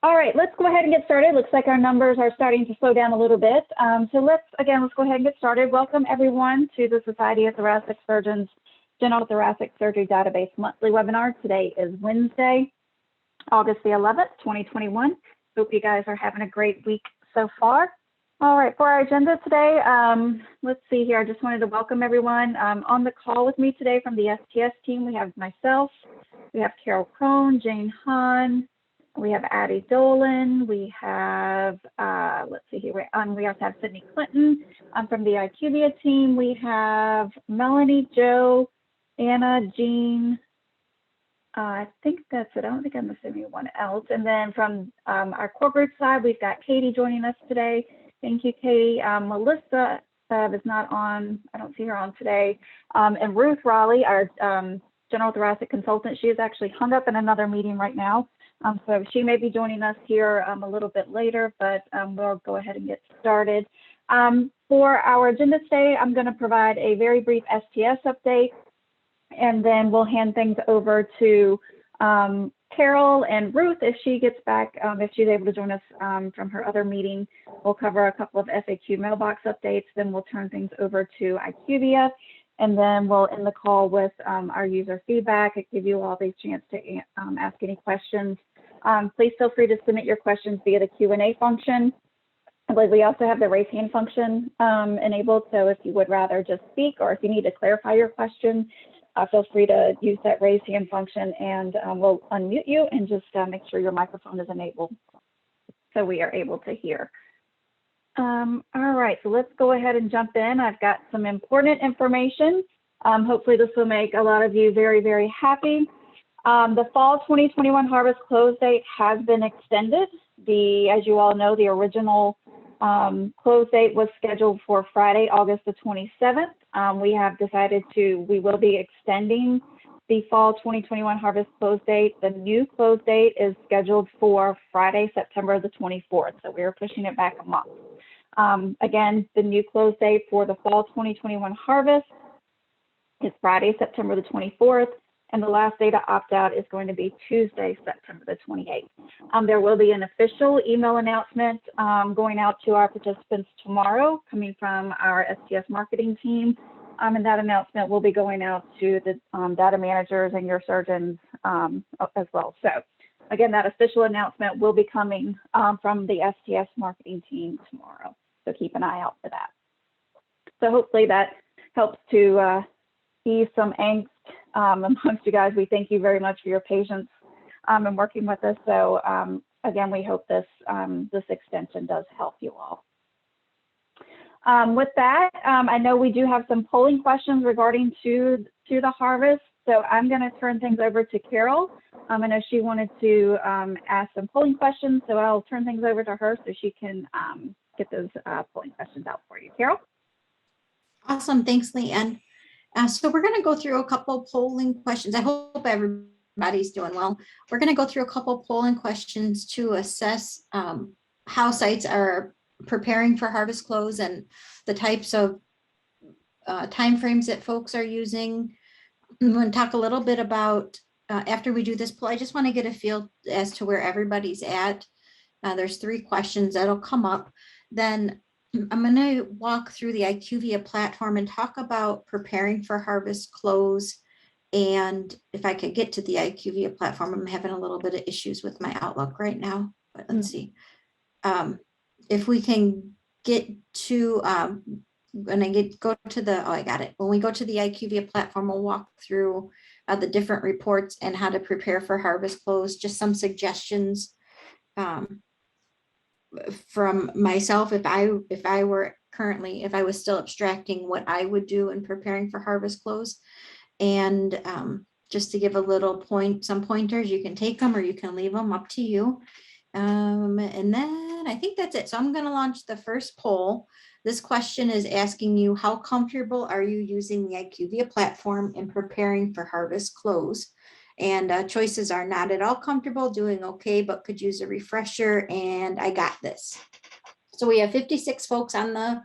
All right, let's go ahead and get started. Looks like our numbers are starting to slow down a little bit. So let's go ahead and get started. Welcome everyone to the Society of Thoracic Surgeons General Thoracic Surgery Database monthly webinar. Today is Wednesday, August the 11th, 2021. Hope you guys are having a great week so far. All right, for our agenda today, let's see here. I just wanted to welcome everyone. On the call with me today from the STS team, we have myself, we have Carol Crone, Jane Hahn, we have Addie Dolan, we have, let's see here, we also have Sydney Clinton from the IQVIA team. We have Melanie, Joe, Anna, Jean, I think that's it. I don't think I'm missing anyone else. And then from our corporate side, we've got Katie joining us today. Thank you, Katie. Melissa is not on, I don't see her on today. And Ruth Raleigh, our general thoracic consultant, she is actually hung up in another meeting right now. So she may be joining us here a little bit later, but we'll go ahead and get started. For our agenda today, I'm going to provide a very brief STS update, and then we'll hand things over to Carol and Ruth if she gets back, if she's able to join us from her other meeting. We'll cover a couple of FAQ mailbox updates, then we'll turn things over to IQVIA, and then we'll end the call with our user feedback and give you all the chance to ask any questions. Please feel free to submit your questions via the Q&A function. I believe we also have the raise hand function enabled, so if you would rather just speak or if you need to clarify your question, feel free to use that raise hand function, and we'll unmute you and just make sure your microphone is enabled so we are able to hear. All right, so let's go ahead and jump in. I've got some important information. Hopefully this will make a lot of you very, very happy. The fall 2021 harvest close date has been extended. As you all know, the original close date was scheduled for Friday, August the 27th. We have decided we will be extending the fall 2021 harvest close date. The new close date is scheduled for Friday, September the 24th. So we are pushing it back a month. Again, the new close date for the fall 2021 harvest is Friday, September the 24th. And the last day to opt out is going to be Tuesday, September the 28th. There will be an official email announcement going out to our participants tomorrow, coming from our STS marketing team. And that announcement will be going out to the data managers and your surgeons as well. So again, that official announcement will be coming from the STS marketing team tomorrow. So keep an eye out for that. So hopefully that helps to ease some angst amongst you guys. We thank you very much for your patience in working with us. So again, we hope this extension does help you all. With that, I know we do have some polling questions regarding to the harvest. So I'm going to turn things over to Carol. I know she wanted to ask some polling questions, so I'll turn things over to her so she can get those polling questions out for you. Carol? Awesome, thanks, Leanne. So we're going to go through a couple polling questions. I hope everybody's doing well. We're going to go through a couple polling questions to assess how sites are preparing for harvest close and the types of timeframes that folks are using. I'm going to talk a little bit about, after we do this poll, I just want to get a feel as to where everybody's at. There's 3 questions that'll come up. Then I'm going to walk through the IQVIA platform and talk about preparing for harvest close. And if I could get to the IQVIA platform, I'm having a little bit of issues with my Outlook right now, but let's see. If we can get to, when I go to the, oh, I got it. When we go to the IQVIA platform, we'll walk through the different reports and how to prepare for harvest close, just some suggestions from myself, if I was still abstracting what I would do in preparing for harvest close, and just to give a little some pointers, you can take them or you can leave them, up to you. And then I think that's it. So I'm going to launch the first poll. This question is asking you, how comfortable are you using the IQVIA platform in preparing for harvest close? And choices are not at all comfortable, doing okay, but could use a refresher, and I got this. So we have 56 folks on the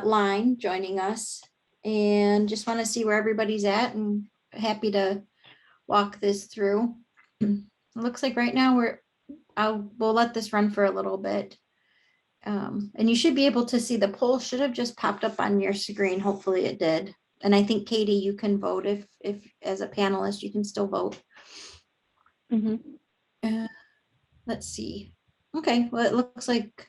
line joining us, and just want to see where everybody's at, and happy to walk this through. It looks like right now we'll let this run for a little bit. And you should be able to see the poll should have just popped up on your screen. Hopefully it did. And I think Katie, you can vote if as a panelist, you can still vote. Let's see. Okay, well, it looks like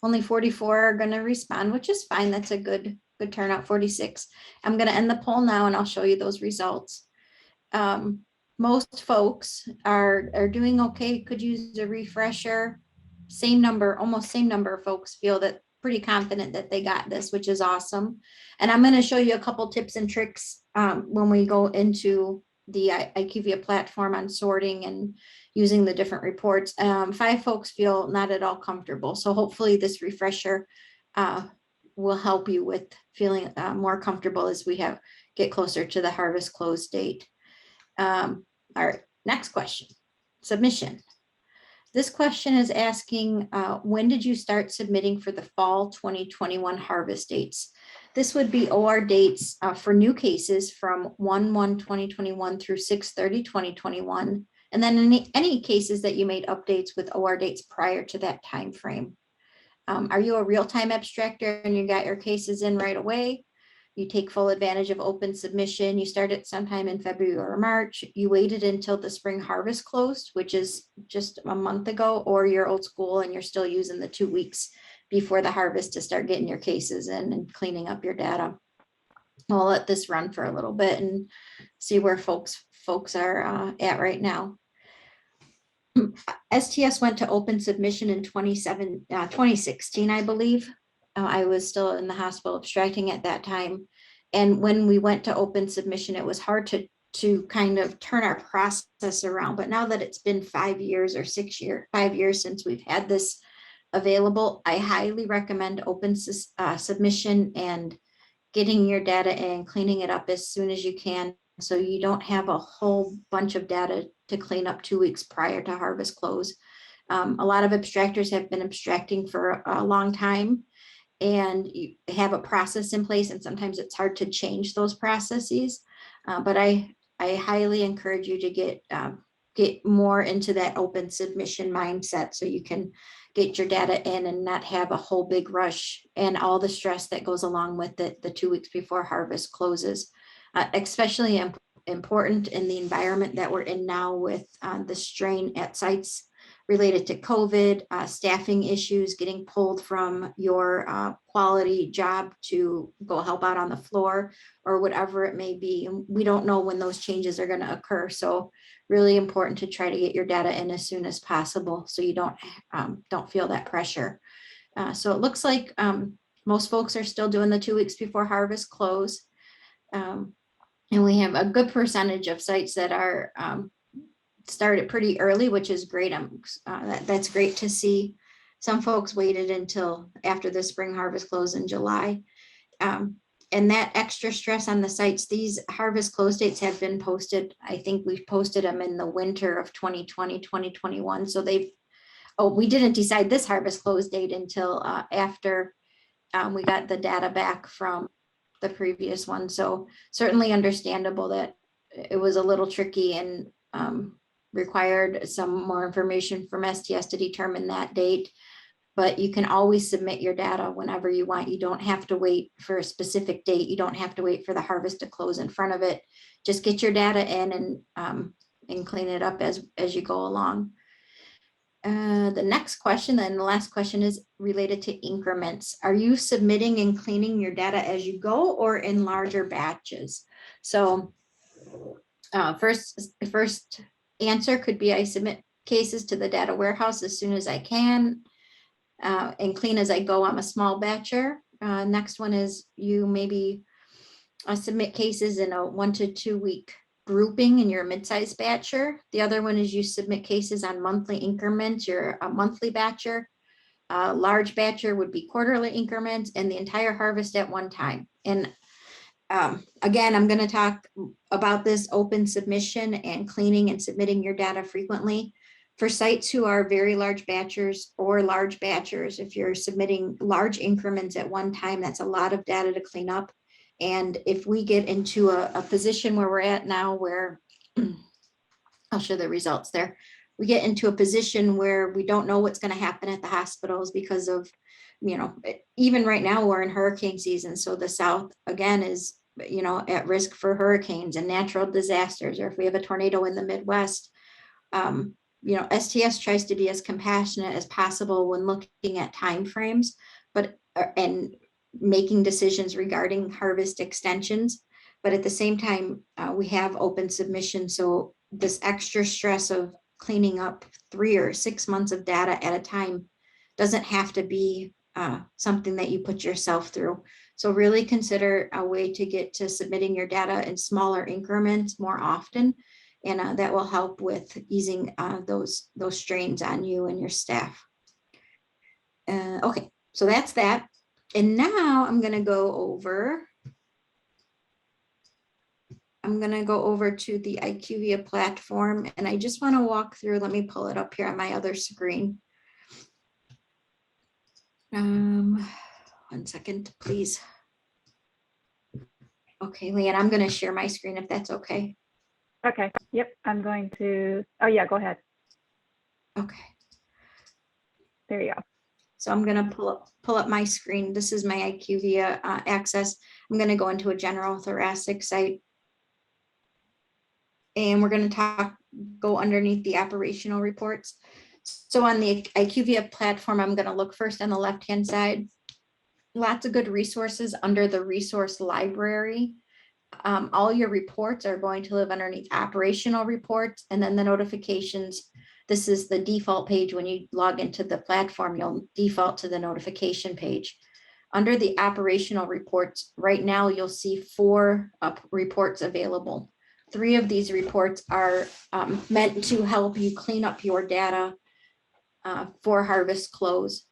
only 44 are going to respond, which is fine. That's a good turnout, 46. I'm going to end the poll now and I'll show you those results. Most folks are doing okay. Could use a refresher. Same number, almost same number of folks feel that pretty confident that they got this, which is awesome. And I'm going to show you a couple tips and tricks when we go into the IQVIA platform on sorting and using the different reports. 5 folks feel not at all comfortable. So hopefully this refresher will help you with feeling more comfortable as we get closer to the harvest close date. All right, next question, submission. This question is asking, when did you start submitting for the fall 2021 harvest dates? This would be OR dates for new cases from 1/1/2021 through 6/30/2021. And then any cases that you made updates with OR dates prior to that time frame. Are you a real-time abstractor and you got your cases in right away? You take full advantage of open submission. You started sometime in February or March. You waited until the spring harvest closed, which is just a month ago, or you're old school and you're still using the 2 weeks before the harvest to start getting your cases in and cleaning up your data. I'll let this run for a little bit and see where folks are at right now. STS went to open submission in 2016, I believe. I was still in the hospital abstracting at that time. And when we went to open submission, it was hard to kind of turn our process around. But now that it's been 5 years or 5 years since we've had this available, I highly recommend open submission and getting your data and cleaning it up as soon as you can, so you don't have a whole bunch of data to clean up 2 weeks prior to harvest close. A lot of abstractors have been abstracting for a long time, and you have a process in place, and sometimes it's hard to change those processes. But I highly encourage you to get more into that open submission mindset so you can get your data in and not have a whole big rush and all the stress that goes along with it the 2 weeks before harvest closes. Especially important in the environment that we're in now with the strain at sites related to COVID, staffing issues, getting pulled from your quality job to go help out on the floor or whatever it may be. And we don't know when those changes are going to occur. So really important to try to get your data in as soon as possible so you don't feel that pressure. So it looks like most folks are still doing the 2 weeks before harvest close. And we have a good percentage of sites that are started pretty early, which is great. That's great to see. Some folks waited until after the spring harvest close in July. And that extra stress on the sites, these harvest close dates have been posted. I think we've posted them in the winter of 2020, 2021. So we didn't decide this harvest close date until after we got the data back from the previous one. So certainly understandable that it was a little tricky and required some more information from STS to determine that date. But you can always submit your data whenever you want. You don't have to wait for a specific date. You don't have to wait for the harvest to close in front of it. Just get your data in and clean it up as you go along. The next question, and the last question, is related to increments. Are you submitting and cleaning your data as you go or in larger batches? So first answer could be I submit cases to the data warehouse as soon as I can and clean as I go. I'm a small batcher. Next one is you maybe submit cases in a 1 to 2 week grouping and you're a mid-sized batcher. The other one is you submit cases on monthly increments. You're a monthly batcher. Large batcher would be quarterly increments and the entire harvest at one time. And again, I'm going to talk about this open submission and cleaning and submitting your data frequently. For sites who are very large batchers or large batchers, if you're submitting large increments at one time, that's a lot of data to clean up. And if we get into a position where we're at now where I'll show the results there, we get into a position where we don't know what's going to happen at the hospitals because of, even right now we're in hurricane season. So the South again is, at risk for hurricanes and natural disasters, or if we have a tornado in the Midwest. STS tries to be as compassionate as possible when looking at timeframes, and making decisions regarding harvest extensions. But at the same time, we have open submission. So this extra stress of cleaning up 3 or 6 months of data at a time doesn't have to be something that you put yourself through. So really consider a way to get to submitting your data in smaller increments more often. And that will help with easing those strains on you and your staff. Okay, so that's that. And now I'm going to go over to the IQVIA platform, and I just want to walk through. Let me pull it up here on my other screen. 1 second, please. Okay, Leanne, I'm going to share my screen if that's okay. Okay. Yep. I'm going to. Oh yeah. Go ahead. Okay. There you go. So I'm going to pull up my screen. This is my IQVIA access. I'm going to go into a general thoracic site. And we're going to go underneath the operational reports. So on the IQVIA platform, I'm going to look first on the left-hand side. Lots of good resources under the resource library. All your reports are going to live underneath operational reports, and then the notifications. This is the default page. When you log into the platform, you'll default to the notification page. Under the operational reports, right now you'll see 4 reports available. 3 of these reports are meant to help you clean up your data for harvest close.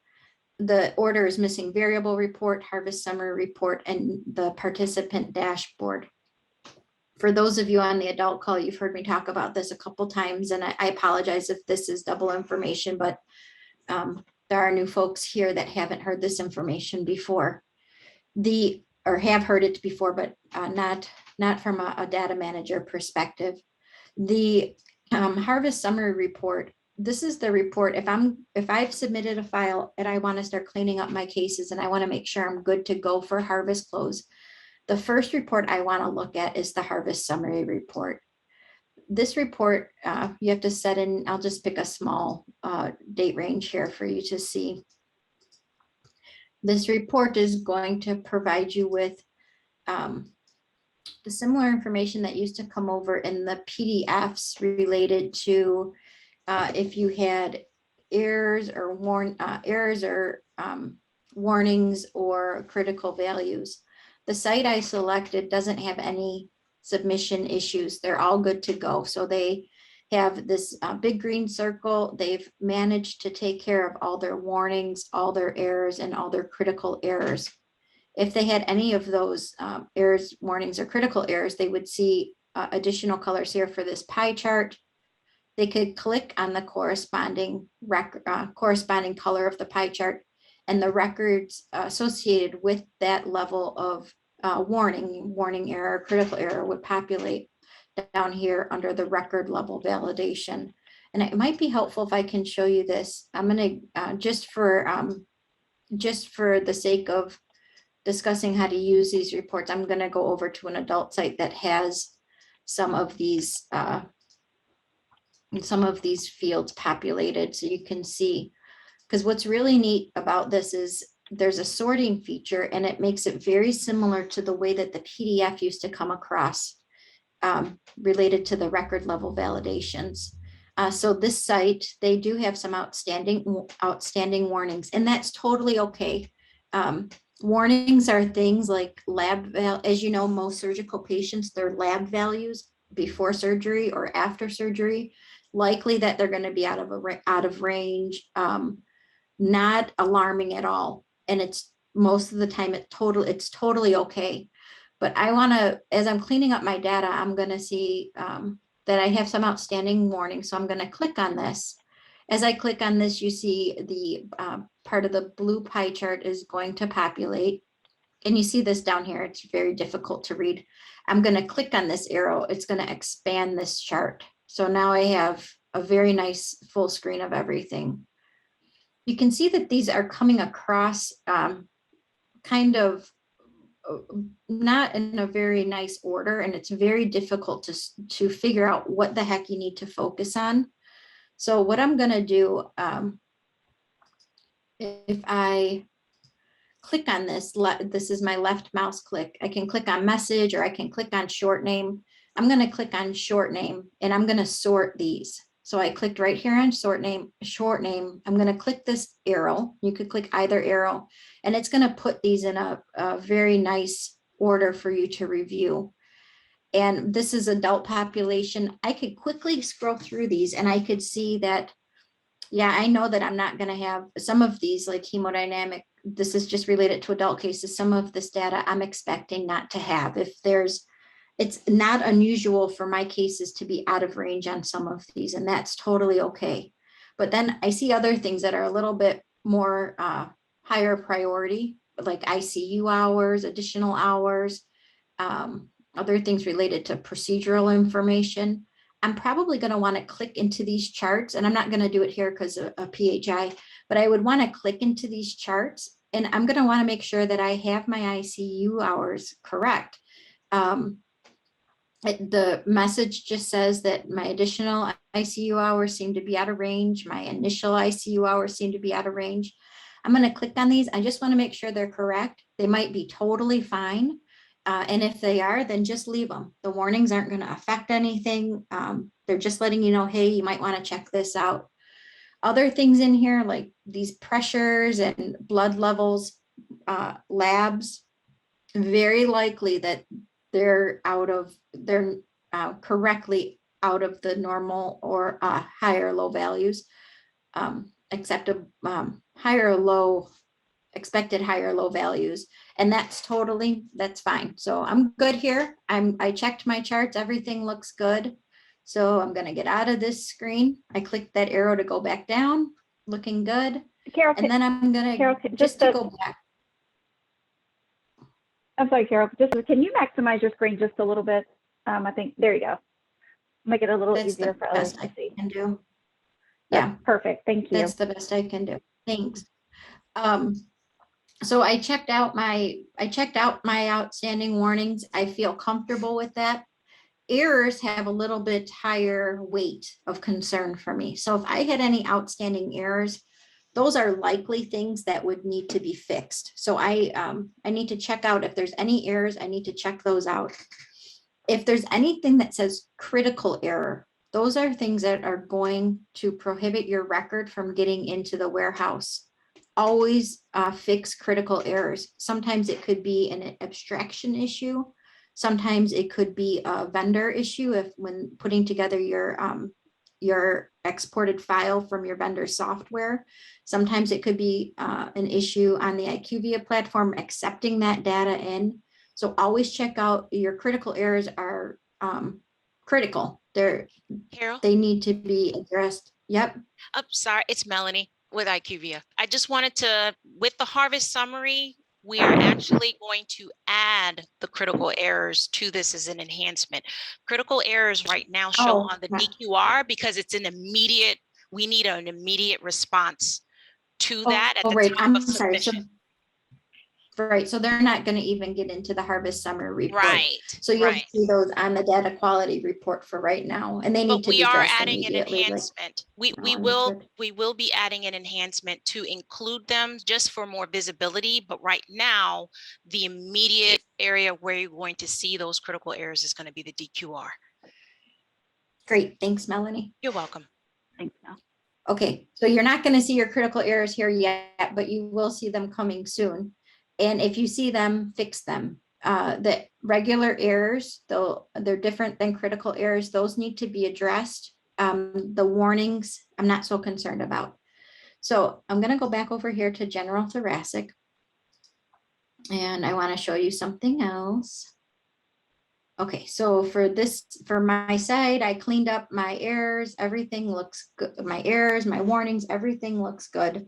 The order is missing variable report, harvest summary report, and the participant dashboard. For those of you on the adult call, you've heard me talk about this a couple times, and I apologize if this is double information, but there are new folks here that haven't heard this information before. Or have heard it before, but not from a data manager perspective. The harvest summary report, this is the report. If I've submitted a file and I want to start cleaning up my cases and I want to make sure I'm good to go for harvest close, the first report I want to look at is the harvest summary report. This report, you have to set in, I'll just pick a small date range here for you to see. This report is going to provide you with the similar information that used to come over in the PDFs related to if you had errors or warnings or critical values. The site I selected doesn't have any submission issues. They're all good to go. So they have this big green circle. They've managed to take care of all their warnings, all their errors, and all their critical errors. If they had any of those errors, warnings, or critical errors, they would see additional colors here for this pie chart. They could click on the corresponding color of the pie chart, and the records associated with that level of warning error, critical error would populate down here under the record level validation. And it might be helpful if I can show you this. I'm going to just for the sake of discussing how to use these reports, I'm going to go over to an adult site that has some of these fields populated so you can see. Because what's really neat about this is there's a sorting feature, and it makes it very similar to the way that the PDF used to come across related to the record level validations. So this site, they do have some outstanding warnings, and that's totally okay. Warnings are things like as you know, most surgical patients, their lab values before surgery or after surgery, likely that they're going to be out of range, not alarming at all. And it's most of the time it's totally okay. But I want to, as I'm cleaning up my data, I'm going to see that I have some outstanding warnings. So I'm going to click on this. As I click on this, you see the part of the blue pie chart is going to populate. And you see this down here. It's very difficult to read. I'm going to click on this arrow. It's going to expand this chart. So now I have a very nice full screen of everything. You can see that these are coming across kind of not in a very nice order, and it's very difficult to figure out what the heck you need to focus on. So what I'm going to do, if I click on this, this is my left mouse click. I can click on message, or I can click on short name. I'm going to click on short name, and I'm going to sort these. So I clicked right here on short name. I'm going to click this arrow. You could click either arrow, and it's going to put these in a very nice order for you to review. And this is adult population. I could quickly scroll through these, and I could see that, yeah, I know that I'm not going to have some of these, like hemodynamic. This is just related to adult cases. Some of this data I'm expecting not to have. It's not unusual for my cases to be out of range on some of these, and that's totally okay. But then I see other things that are a little bit more higher priority, like ICU hours, additional hours, other things related to procedural information. I'm probably going to want to click into these charts, and I'm not going to do it here because of a PHI, but I would want to click into these charts, and I'm going to want to make sure that I have my ICU hours correct. The message just says that my additional ICU hours seem to be out of range. My initial ICU hours seem to be out of range. I'm going to click on these. I just want to make sure they're correct. They might be totally fine. And if they are, then just leave them. The warnings aren't going to affect anything. They're just letting you know, hey, you might want to check this out. Other things in here, like these pressures and blood levels, labs, very likely that they're correctly out of the normal or higher or low values, expected higher or low values, and that's fine. So I'm good here. I checked my charts, everything looks good. So I'm going to get out of this screen. I clicked that arrow to go back down, looking good. Carol, And then I'm going to just to go back. I'm sorry, Carol, can you maximize your screen just a little bit? I think, there you go. Make it a little easier for others to see. Can do. That's Yeah, perfect. Thank you. that's the best I can do. Thanks. So I checked out my outstanding warnings. I feel comfortable with that. Errors have a little bit higher weight of concern for me. So if I had any outstanding errors, those are likely things that would need to be fixed. So I need to check out if there's any errors. I need to check those out. If there's anything that says critical error, those are things that are going to prohibit your record from getting into the warehouse. Always fix critical errors. Sometimes it could be an abstraction issue. Sometimes it could be a vendor issue when putting together your exported file from your vendor software. Sometimes it could be an issue on the IQVIA platform accepting that data in. So always check out your critical errors are critical. Carol? They need to be addressed. Yep. Oh, sorry, it's Melanie with IQVIA. I just wanted to, with the harvest summary, we are actually going to add the critical errors to this as an enhancement. Critical errors right now show on the DQR because it's we need an immediate response to that at the time of submission. Right, so they're not going to even get into the harvest summary report. Right. So you'll see those on the data quality report for right now, and they need to be addressed immediately. We are adding an enhancement. We will be adding an enhancement to include them just for more visibility. But right now, the immediate area where you're going to see those critical errors is going to be the DQR. Great, thanks, Melanie. You're welcome. Thanks, Mel. Okay, so you're not going to see your critical errors here yet, but you will see them coming soon. And if you see them, fix them. The regular errors, though they're different than critical errors, those need to be addressed. The warnings, I'm not so concerned about. So I'm going to go back over here to general thoracic. And I want to show you something else. Okay, so for my side, I cleaned up my errors. Everything looks good. My errors, my warnings, everything looks good.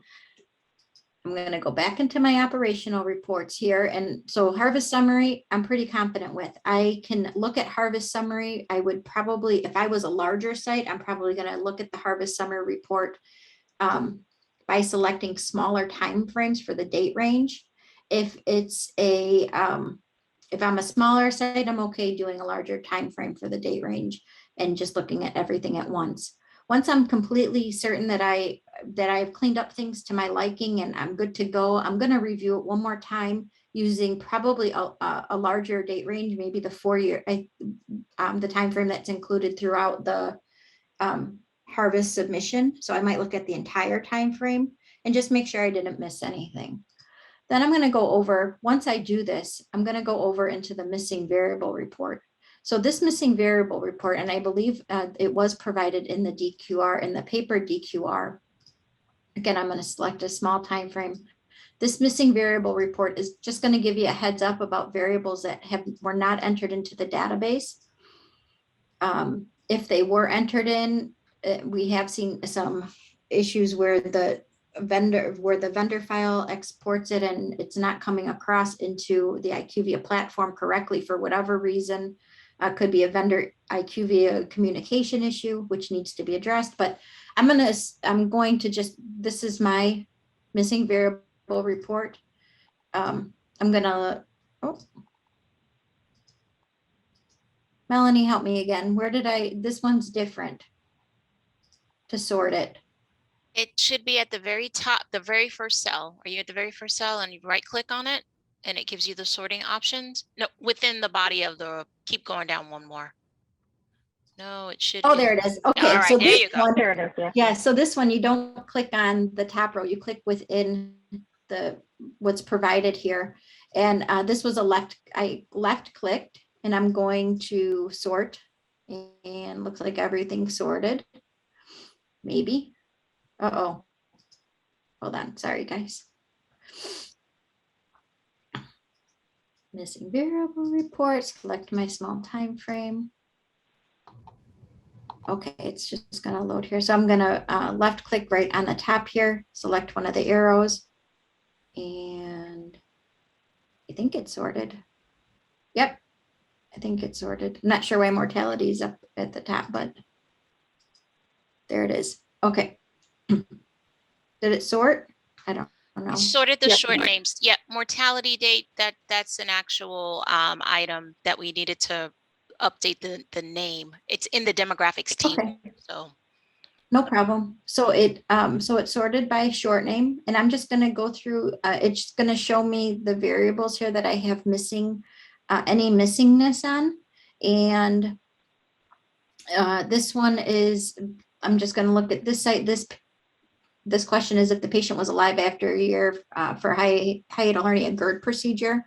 I'm going to go back into my operational reports here. And so harvest summary, I'm pretty confident with. I can look at harvest summary. I would probably, if I was a larger site, I'm probably going to look at the harvest summary report by selecting smaller time frames for the date range. If it's a, if I'm a smaller site, I'm okay doing a larger time frame for the date range and just looking at everything at once. Once I'm completely certain that I've cleaned up things to my liking and I'm good to go, I'm going to review it one more time using probably a larger date range, maybe the 4-year, the time frame that's included throughout the harvest submission. So I might look at the entire time frame and just make sure I didn't miss anything. Then I'm going to go over, once I do this, I'm going to go over into the missing variable report. So this missing variable report, and I believe it was provided in the DQR, in the paper DQR. Again, I'm going to select a small time frame. This missing variable report is just going to give you a heads up about variables that were not entered into the database. If they were entered in, we have seen some issues where the vendor file exports it and it's not coming across into the IQVIA platform correctly for whatever reason. Could be a vendor IQVIA communication issue, which needs to be addressed, but I'm going to just, this is my missing variable report. I'm gonna, Melanie, help me again. Where did this one's different to sort it. It should be at the very top, the very first cell. Are you at the very first cell and you right click on it and it gives you the sorting options? No, within the body of the, keep going down one more. No, it should. Oh, there it is. Okay, all right, so there this you go. one, There it is, yeah. yeah, so this one, you don't click on the top row, you click within what's provided here. And this was I left clicked and I'm going to sort and looks like everything's sorted. Maybe. Uh-oh. Hold on, sorry guys. Missing variable report, select my small time frame. Okay, it's just gonna load here. So I'm gonna left click right on the top here, select one of the arrows, and I think it's sorted. Yep, I think it's sorted. I'm not sure why mortality is up at the top, but there it is. Okay. Did it sort? I don't know. Sorted the Yep. short names. Yep, mortality date, that's an actual item that we needed to update the name. It's in the demographics team. Okay. So no problem. So it's sorted by short name, and I'm just going to go through. It's going to show me the variables here that I have missing, any missingness on, and this one is. I'm just going to look at this site. This question is if the patient was alive after a year for hiatal hernia GERD procedure,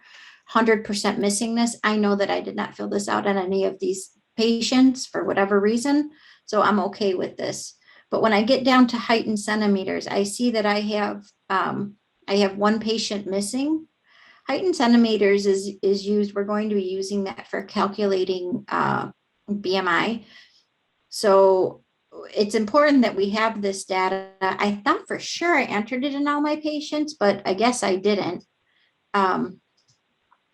100% missingness. I know that I did not fill this out on any of these patients for whatever reason, so I'm okay with this. But when I get down to height in centimeters, I see that I have one patient missing. Height in centimeters is used. We're going to be using that for calculating BMI. So it's important that we have this data. I thought for sure I entered it in all my patients, but I guess I didn't. I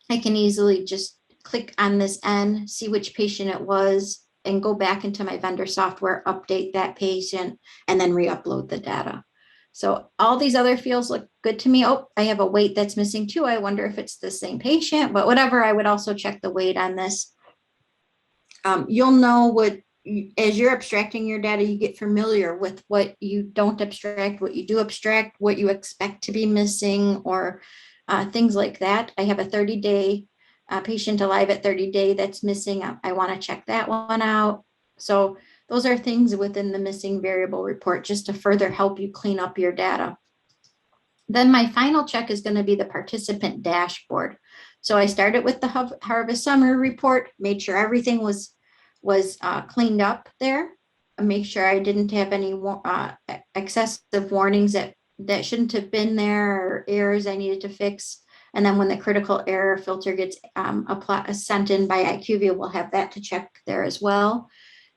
can easily just click on this N, see which patient it was, and go back into my vendor software, update that patient, and then re-upload the data. So all these other fields look good to me. Oh, I have a weight that's missing too. I wonder if it's the same patient, but whatever, I would also check the weight on this. You'll know what, as you're abstracting your data, you get familiar with what you don't abstract, what you do abstract, what you expect to be missing, or things like that. I have a 30-day patient alive at 30-day that's missing. I want to check that one out. So those are things within the missing variable report just to further help you clean up your data. Then my final check is going to be the participant dashboard. So I started with the harvest summary report, made sure everything was cleaned up there, and make sure I didn't have any excessive warnings that shouldn't have been there, or errors I needed to fix. And then when the critical error filter gets sent in by IQVIA, we'll have that to check there as well.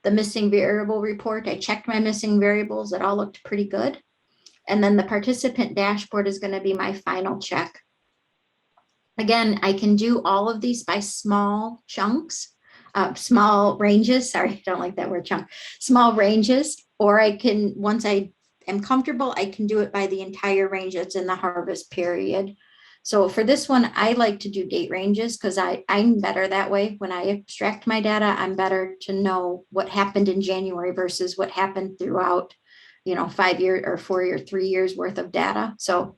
The missing variable report, I checked my missing variables. It all looked pretty good. And then the participant dashboard is going to be my final check. Again, I can do all of these by small chunks, small ranges. Sorry, I don't like that word chunk, small ranges, or I can, once I am comfortable, I can do it by the entire range that's in the harvest period. So for this one, I like to do date ranges because I'm better that way. When I extract my data, I'm better to know what happened in January versus what happened throughout, 5 years or 4 or 3 years worth of data. So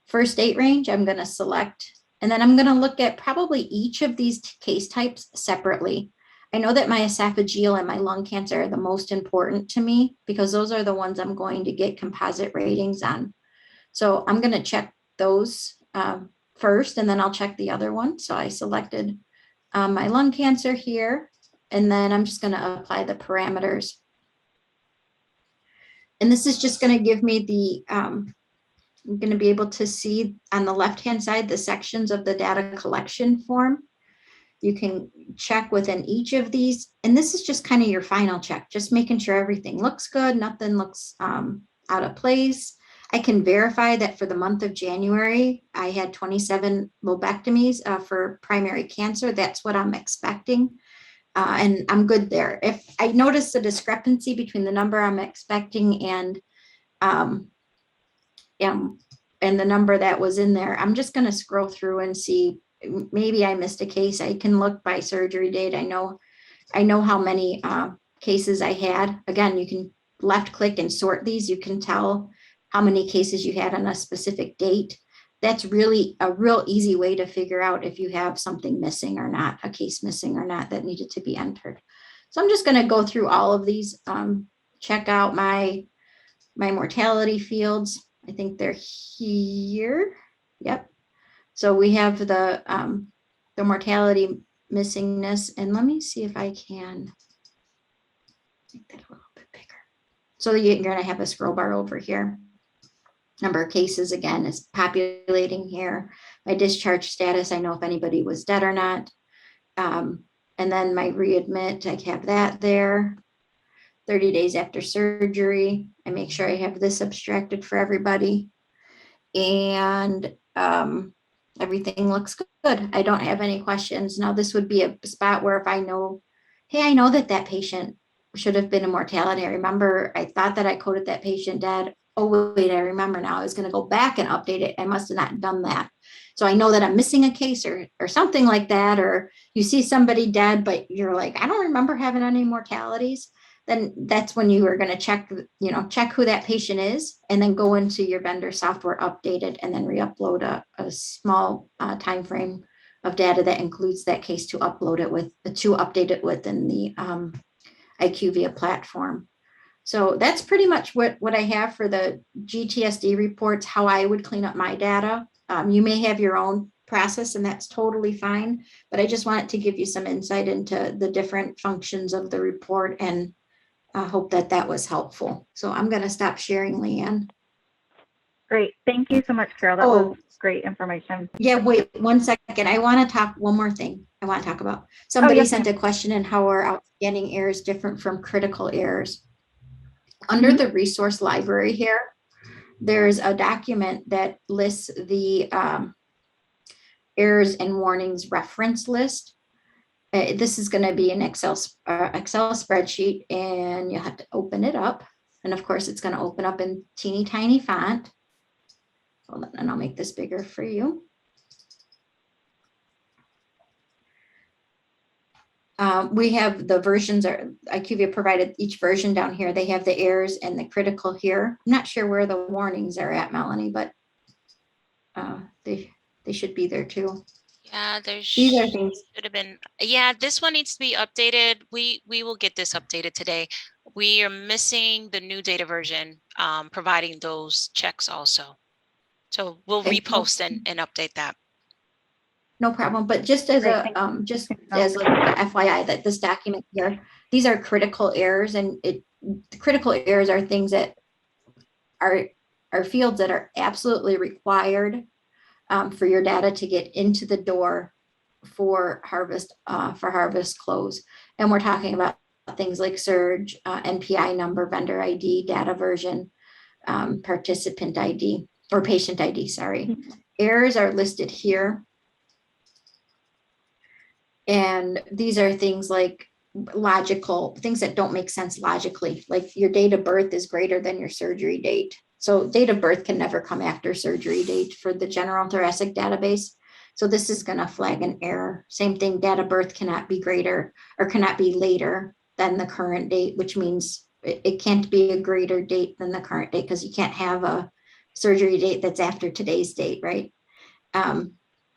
first date range, I'm going to select, and then I'm going to look at probably each of these case types separately. I know that my esophageal and my lung cancer are the most important to me because those are the ones I'm going to get composite ratings on. So I'm going to check those first, and then I'll check the other one. So I selected my lung cancer here, and then I'm just going to apply the parameters. And this is just going to give me the, I'm going to be able to see on the left-hand side, the sections of the data collection form. You can check within each of these. And this is just kind of your final check, just making sure everything looks good. Nothing looks out of place. I can verify that for the month of January, I had 27 lobectomies for primary cancer. That's what I'm expecting. And I'm good there. If I notice a discrepancy between the number I'm expecting and the number that was in there, I'm just going to scroll through and see, maybe I missed a case. I can look by surgery date. I know how many cases I had. Again, you can left click and sort these. You can tell how many cases you had on a specific date. That's really a real easy way to figure out if you have something missing or not, a case missing or not that needed to be entered. So I'm just going to go through all of these, check out my mortality fields. I think they're here. Yep. So we have the mortality missingness, and let me see if I can make that a little bit bigger. So you're going to have a scroll bar over here. Number of cases, again, is populating here. My discharge status, I know if anybody was dead or not. And then my readmit, I have that there. 30 days after surgery. I make sure I have this abstracted for everybody. And everything looks good. I don't have any questions. Now, this would be a spot where if I know, hey, I know that patient should have been a mortality. I remember I thought that I coded that patient dead. Oh, wait, I remember now. I was going to go back and update it. I must have not done that. So I know that I'm missing a case or something like that, or you see somebody dead, but you're like, I don't remember having any mortalities. Then that's when you are going to check who that patient is, and then go into your vendor software, update it, and then re-upload a small time frame of data that includes that case to upload it with, to update it within the IQVIA platform. So that's pretty much what I have for the GTSD reports, how I would clean up my data. You may have your own process, and that's totally fine, but I just wanted to give you some insight into the different functions of the report, and I hope that was helpful. So I'm going to stop sharing, Leanne. Great. Thank you so much, Carol. That was great information. Yeah, wait 1 second. I want to talk one more thing. I want to talk about. Somebody sent a question in how are outstanding errors different from critical errors. Under the resource library here, there's a document that lists the errors and warnings reference list. This is going to be an Excel spreadsheet, and you'll have to open it up. And of course, it's going to open up in teeny tiny font. Hold on, and I'll make this bigger for you. We have the versions, IQVIA provided each version down here. They have the errors and the critical here. I'm not sure where the warnings are at, Melanie, but they should be there too. Yeah, there These are things. should have been. Yeah, this one needs to be updated. We will get this updated today. We are missing the new data version, providing those checks also. So we'll repost and update that. No problem. But just as a FYI, that this document here, these are critical errors, and the critical errors are things that are fields that are absolutely required for your data to get into the door for harvest close. And we're talking about things like surge, NPI number, vendor ID, data version, participant ID or patient ID, sorry. Errors are listed here. And these are things like logical, things that don't make sense logically, like your date of birth is greater than your surgery date. So date of birth can never come after surgery date for the general thoracic database. So this is going to flag an error. Same thing, date of birth cannot be greater or cannot be later than the current date, which means it can't be a greater date than the current date because you can't have a surgery date that's after today's date, right?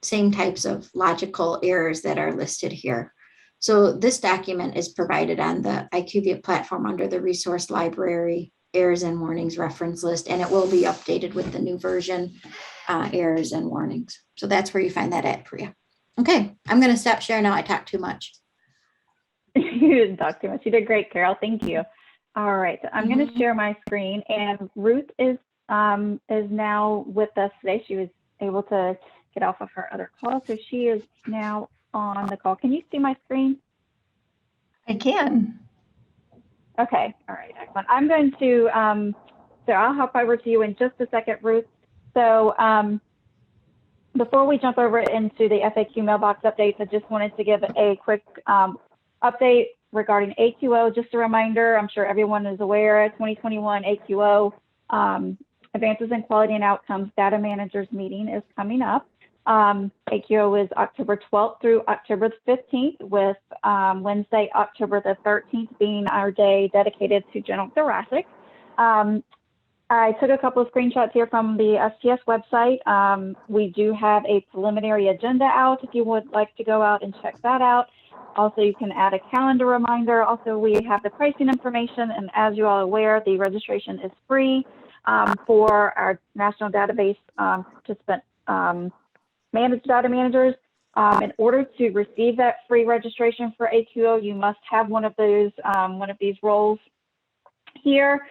Same types of logical errors that are listed here. So this document is provided on the IQVIA platform under the resource library errors and warnings reference list, and it will be updated with the new version errors and warnings. So that's where you find that at, Priya. Okay, I'm going to stop sharing now. I talked too much. You didn't talk too much. You did great, Carol. Thank you. All right, so I'm going to share my screen, and Ruth is now with us today. She was able to get off of her other call, so she is now on the call. Can you see my screen? I can. Okay, all right, excellent. I'm going to, so I'll hop over to you in just a second, Ruth. So before we jump over into the FAQ mailbox updates, I just wanted to give a quick update regarding AQO. Just a reminder, I'm sure everyone is aware, 2021 AQO Advances in Quality and Outcomes Data Managers meeting is coming up. AQO is October 12th through October 15th, with Wednesday, October the 13th being our day dedicated to general thoracic. I took a couple of screenshots here from the STS website. We do have a preliminary agenda out if you would like to go out and check that out. Also, you can add a calendar reminder. Also, we have the pricing information, and as you all are aware, the registration is free for our national database participant managed data managers. In order to receive that free registration for AQO, you must have one of these roles here.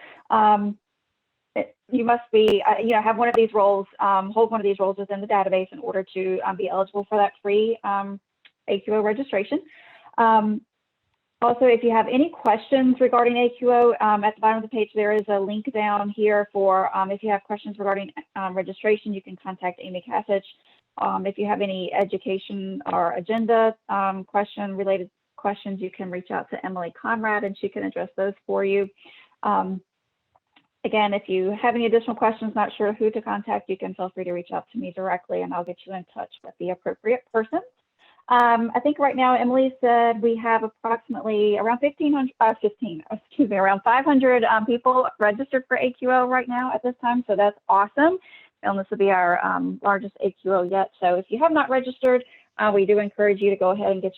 You must be, have one of these roles, hold one of these roles within the database in order to be eligible for that free AQO registration. Also, if you have any questions regarding AQO, at the bottom of the page, there is a link down here for if you have questions regarding registration, you can contact Amy Kasich. If you have any education or agenda related questions, you can reach out to Emily Conrad and she can address those for you. Again, if you have any additional questions, not sure who to contact, you can feel free to reach out to me directly and I'll get you in touch with the appropriate person. I think right now, Emily said we have approximately around 500 people registered for AQO right now at this time. So that's awesome. And this will be our largest AQO yet. So if you have not registered, we do encourage you to go ahead and get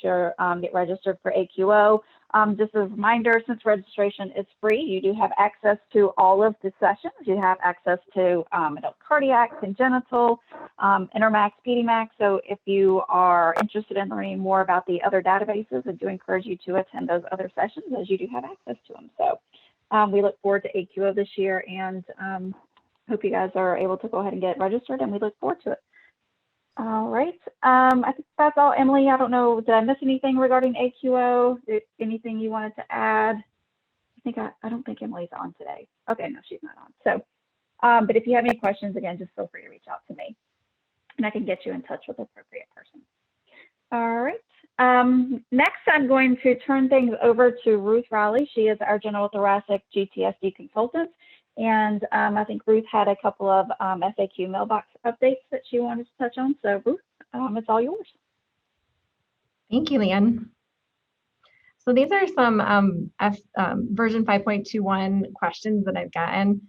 registered for AQO. Just a reminder, since registration is free, you do have access to all of the sessions. You have access to adult cardiac, congenital, Intermax, PDMAX. So if you are interested in learning more about the other databases, I do encourage you to attend those other sessions as you do have access to them. So we look forward to AQO this year and hope you guys are able to go ahead and get registered, and we look forward to it. All right. I think that's all, Emily. I don't know, did I miss anything regarding AQO? Anything you wanted to add? I don't think Emily's on today. Okay, no, she's not on. So, but if you have any questions, again, just feel free to reach out to me and I can get you in touch with the appropriate person. All right. Next, I'm going to turn things over to Ruth Riley. She is our general thoracic GTSD consultant. And I think Ruth had a couple of FAQ mailbox updates that she wanted to touch on. So Ruth, it's all yours. Thank you, Leanne. So these are some version 5.21 questions that I've gotten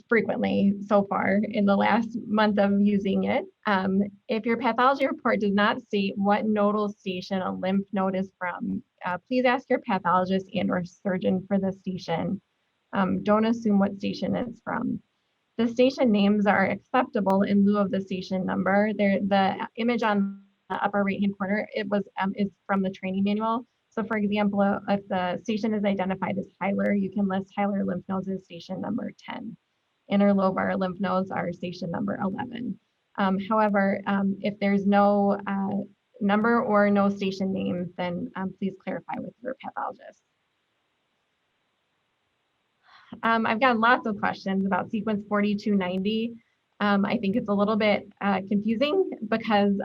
frequently so far in the last month of using it. If your pathology report does not state what nodal station a lymph node is from, please ask your pathologist and or surgeon for the station. Don't assume what station it's from. The station names are acceptable in lieu of the station number. The image on the upper right-hand corner, is from the training manual. So for example, if the station is identified as Hyler, you can list Hyler lymph nodes as station number 10. Interlobar lymph nodes are station number 11. However, if there's no number or no station name, then please clarify with your pathologist. I've gotten lots of questions about sequence 4290. I think it's a little bit confusing because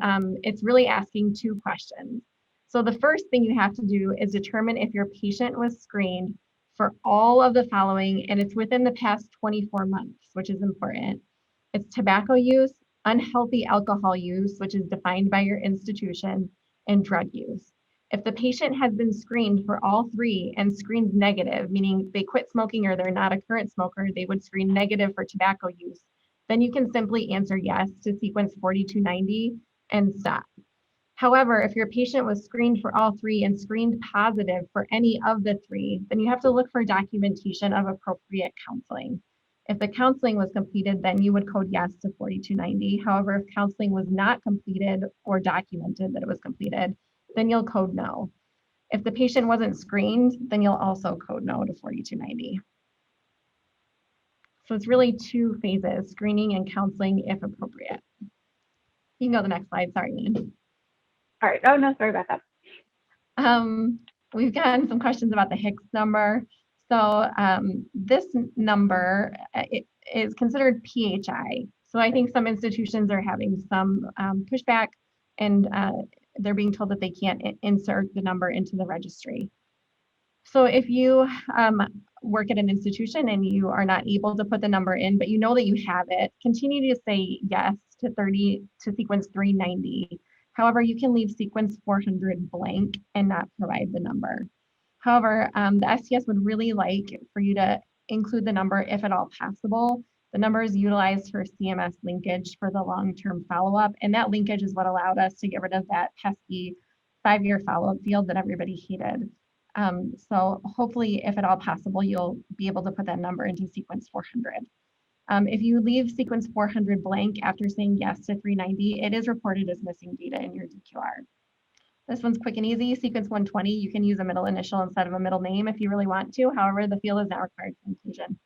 it's really asking two questions. So the first thing you have to do is determine if your patient was screened for all of the following, and it's within the past 24 months, which is important. It's tobacco use, unhealthy alcohol use, which is defined by your institution, and drug use. If the patient has been screened for all three and screened negative, meaning they quit smoking or they're not a current smoker, they would screen negative for tobacco use, then you can simply answer yes to sequence 4290 and stop. However, if your patient was screened for all three and screened positive for any of the three, then you have to look for documentation of appropriate counseling. If the counseling was completed, then you would code yes to 4290. However, if counseling was not completed or documented that it was completed, then you'll code no. If the patient wasn't screened, then you'll also code no to 4290. So it's really two phases, screening and counseling if appropriate. You can go to the next slide, sorry, Lynn. All right. Oh, no, sorry about that. We've gotten some questions about the Hicks number. So this number is considered PHI. So I think some institutions are having some pushback, and they're being told that they can't insert the number into the registry. So if you work at an institution and you are not able to put the number in, but you know that you have it, continue to say yes to sequence 390. However, you can leave sequence 400 blank and not provide the number. However, the STS would really like for you to include the number if at all possible. The number is utilized for CMS linkage for the long-term follow-up, and that linkage is what allowed us to get rid of that pesky 5-year follow-up field that everybody hated. So hopefully, if at all possible, you'll be able to put that number into sequence 400. If you leave sequence 400 blank after saying yes to 390, it is reported as missing data in your DQR. This one's quick and easy. Sequence 120, you can use a middle initial instead of a middle name if you really want to. However, the field is not required for inclusion.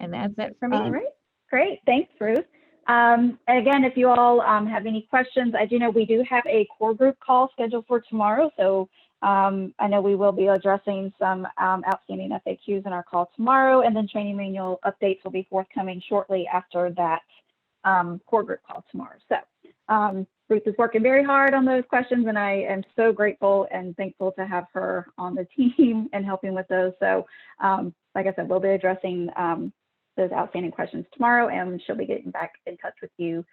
And that's it for me. All right, great. Thanks, Ruth. And again, if you all have any questions, I do know we do have a core group call scheduled for tomorrow. So I know we will be addressing some outstanding FAQs in our call tomorrow, and then training manual updates will be forthcoming shortly after that core group call tomorrow. So Ruth is working very hard on those questions, and I am so grateful and thankful to have her on the team and helping with those. So like I said, we'll be addressing those outstanding questions tomorrow, and she'll be getting back in touch with you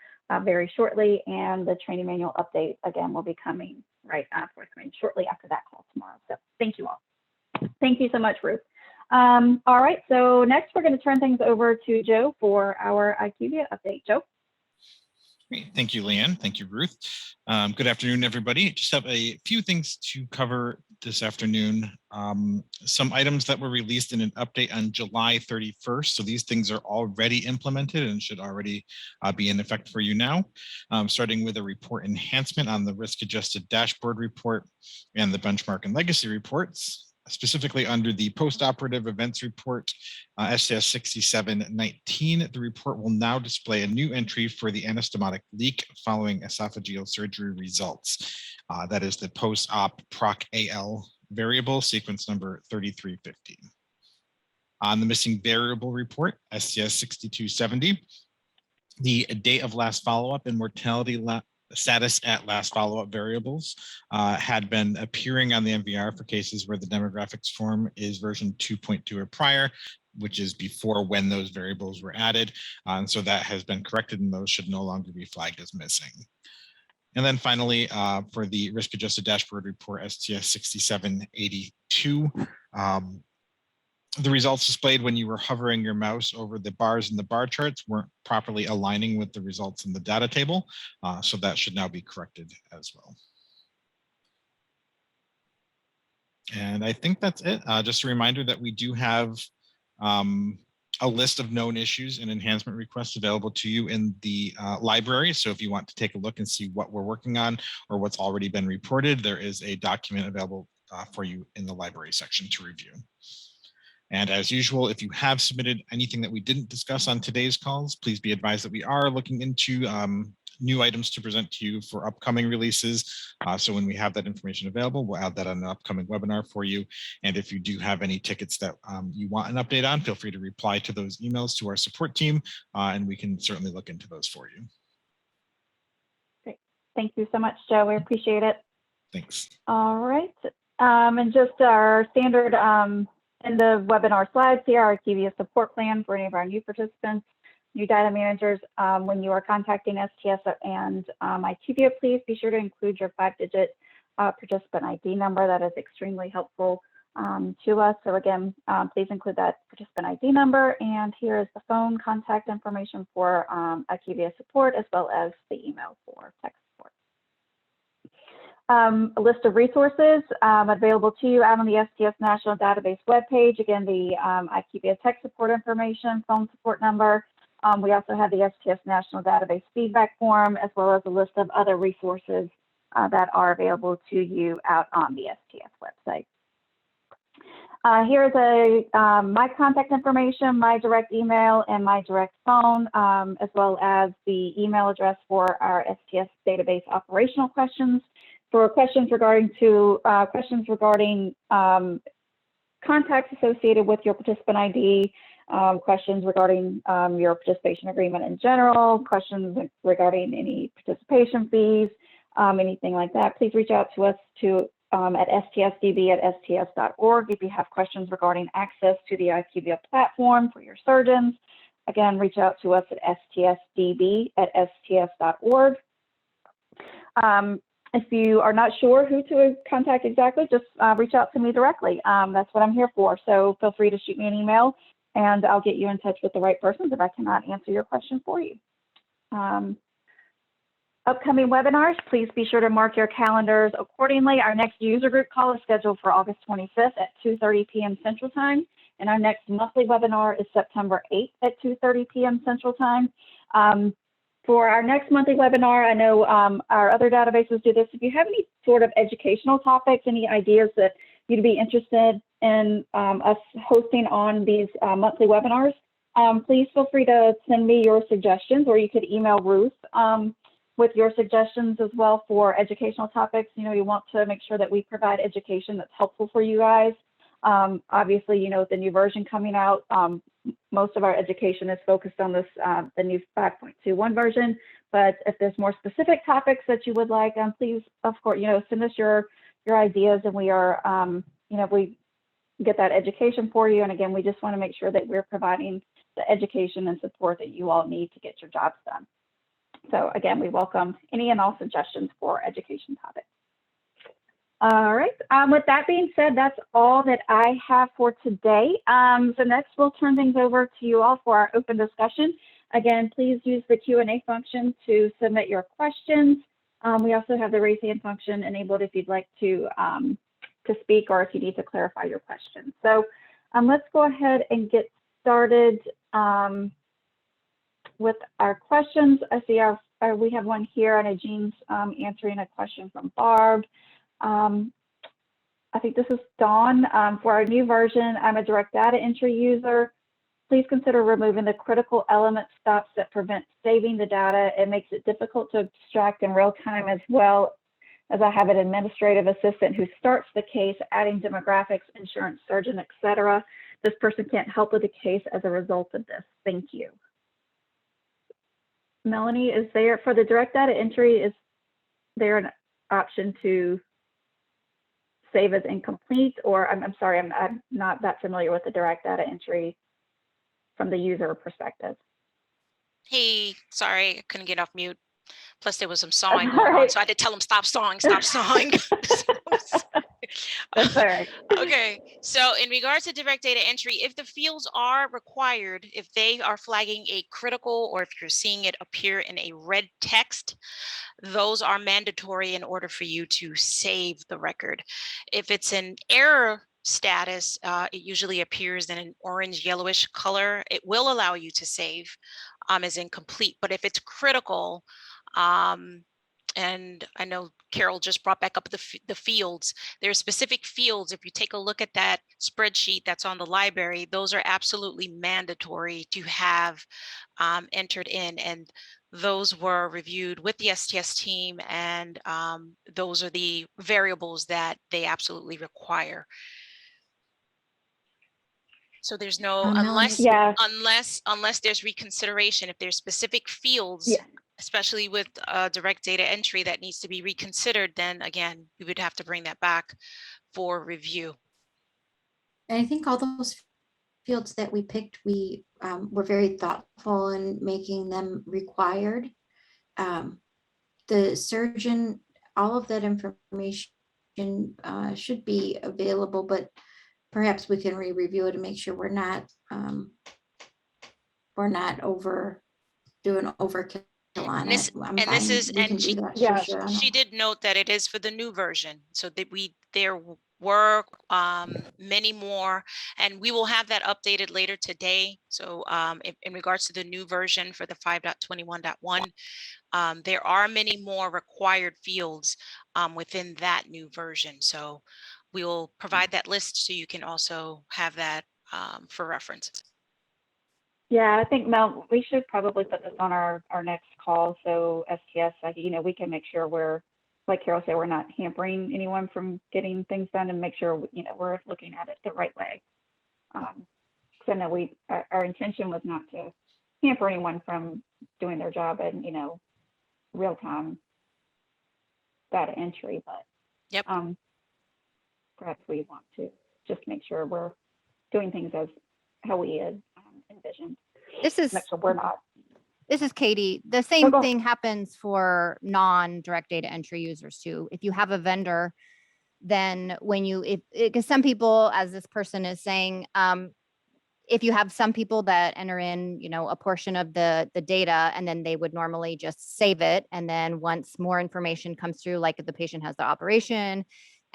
very shortly. And the training manual update, again, will be coming forthcoming shortly after that call tomorrow. So thank you all. Thank you so much, Ruth. All right, so next we're going to turn things over to Joe for our IQVIA update. Joe? Great. Thank you, Leanne. Thank you, Ruth. Good afternoon, everybody. Just have a few things to cover this afternoon. Some items that were released in an update on July 31st. So these things are already implemented and should already be in effect for you now. Starting with a report enhancement on the risk-adjusted dashboard report and the benchmark and legacy reports. Specifically under the post-operative events report, STS 6719, the report will now display a new entry for the anastomotic leak following esophageal surgery results. That is the post-op PROC-AL variable, sequence number 3315. On the missing variable report, STS 6270, the date of last follow-up and mortality status at last follow-up variables had been appearing on the MVR for cases where the demographics form is version 2.2 or prior, which is before when those variables were added. And so that has been corrected, and those should no longer be flagged as missing. And then finally, for the risk-adjusted dashboard report, STS 6782, the results displayed when you were hovering your mouse over the bars in the bar charts weren't properly aligning with the results in the data table. So that should now be corrected as well. And I think that's it. Just a reminder that we do have a list of known issues and enhancement requests available to you in the library. So if you want to take a look and see what we're working on or what's already been reported, there is a document available for you in the library section to review. And as usual, if you have submitted anything that we didn't discuss on today's calls, please be advised that we are looking into new items to present to you for upcoming releases. So when we have that information available, we'll add that on an upcoming webinar for you. And if you do have any tickets that you want an update on, feel free to reply to those emails to our support team, and we can certainly look into those for you. Great. Thank you so much, Joe. We appreciate it. Thanks. All right. And just our standard in the webinar slides here, our IQVIA support plan for any of our new participants, new data managers. When you are contacting STS and IQVIA, please be sure to include your 5-digit participant ID number. That is extremely helpful to us. So again, please include that participant ID number. And here is the phone contact information for IQVIA support, as well as the email for tech support. A list of resources available to you out on the STS National Database webpage. Again, the IQVIA tech support information, phone support number. We also have the STS National Database feedback form, as well as a list of other resources that are available to you out on the STS website. Here is my contact information, my direct email, and my direct phone, as well as the email address for our STS database operational questions. For questions regarding contacts associated with your participant ID, questions regarding your participation agreement in general, questions regarding any participation fees, anything like that, please reach out to us at stsdb@sts.org if you have questions regarding access to the IQVIA platform for your surgeons. Again, reach out to us at stsdb@sts.org. If you are not sure who to contact exactly, just reach out to me directly. That's what I'm here for. So feel free to shoot me an email and I'll get you in touch with the right persons if I cannot answer your question for you. Upcoming webinars, please be sure to mark your calendars accordingly. Our next user group call is scheduled for August 25th at 2:30 p.m. Central Time. And our next monthly webinar is September 8th at 2:30 p.m. Central Time. For our next monthly webinar, I know our other databases do this. If you have any sort of educational topics, any ideas that you'd be interested in us hosting on these monthly webinars, please feel free to send me your suggestions, or you could email Ruth with your suggestions as well for educational topics. You know, you want to make sure that we provide education that's helpful for you guys. Obviously, you know, with the new version coming out, most of our education is focused on this, the new 5.21 version. But if there's more specific topics that you would like, please, of course, you know, send us your ideas, and we are, you know, we get that education for you. And again, we just want to make sure that we're providing the education and support that you all need to get your jobs done. So again, we welcome any and all suggestions for education topics. All right, with that being said, that's all that I have for today. So next we'll turn things over to you all for our open discussion. Again, please use the Q&A function to submit your questions. We also have the raise hand function enabled if you'd like to speak, or if you need to clarify your question. So let's go ahead and get started with our questions. I see we have one here, and Jean's answering a question from Barb. I think this is Dawn. For our new version, I'm a direct data entry user. Please consider removing the critical element stops that prevent saving the data. It makes it difficult to extract in real time, as well as I have an administrative assistant who starts the case, adding demographics, insurance, surgeon, etc. This person can't help with the case as a result of this. Thank you. Melanie, is there, for the direct data entry, is there an option to save as incomplete? Or I'm sorry, I'm not that familiar with the direct data entry from the user perspective. Hey, sorry, I couldn't get off mute. Plus there was some sawing going on, so I had to tell him stop sawing, stop sawing. That's all right. Okay, so in regards to direct data entry, if the fields are required, if they are flagging a critical, or if you're seeing it appear in a red text, those are mandatory in order for you to save the record. If it's an error status, it usually appears in an orange yellowish color. It will allow you to save as incomplete, but if it's critical, and I know Carol just brought back up the fields. There are specific fields. If you take a look at that spreadsheet that's on the library, those are absolutely mandatory to have entered in. And those were reviewed with the STS team, and those are the variables that they absolutely require. So there's no, Melanie, Yeah. unless there's reconsideration, if there's specific fields, Yeah. especially with direct data entry that needs to be reconsidered, then again, we would have to bring that back for review. I think all those fields that we picked, we were very thoughtful in making them required. The surgeon, all of that information should be available, but perhaps we can re-review it and make sure we're not doing overkill on And this, it. I'm and this fine. is, We and can she, do that for Yeah. sure. she did note that it is for the new version, so that there were many more, and we will have that updated later today. So in regards to the new version for the 5.21.1, there are many more required fields within that new version. So we will provide that list so you can also have that for reference. Yeah, I think, Mel, we should probably put this on our next call. So STS, we can make sure we're, like Carol said, we're not hampering anyone from getting things done, and make sure, we're looking at it the right way. Because I know our intention was not to hamper anyone from doing their job and, real-time data entry, but Yep. Perhaps we want to just make sure we're doing things as how we had envisioned. This is Make sure we're not. This is Katie. The same go. thing happens for non-direct data entry users too. If you have a vendor, then because some people, as this person is saying, if you have some people that enter in, a portion of the data, and then they would normally just save it. And then once more information comes through, like if the patient has the operation,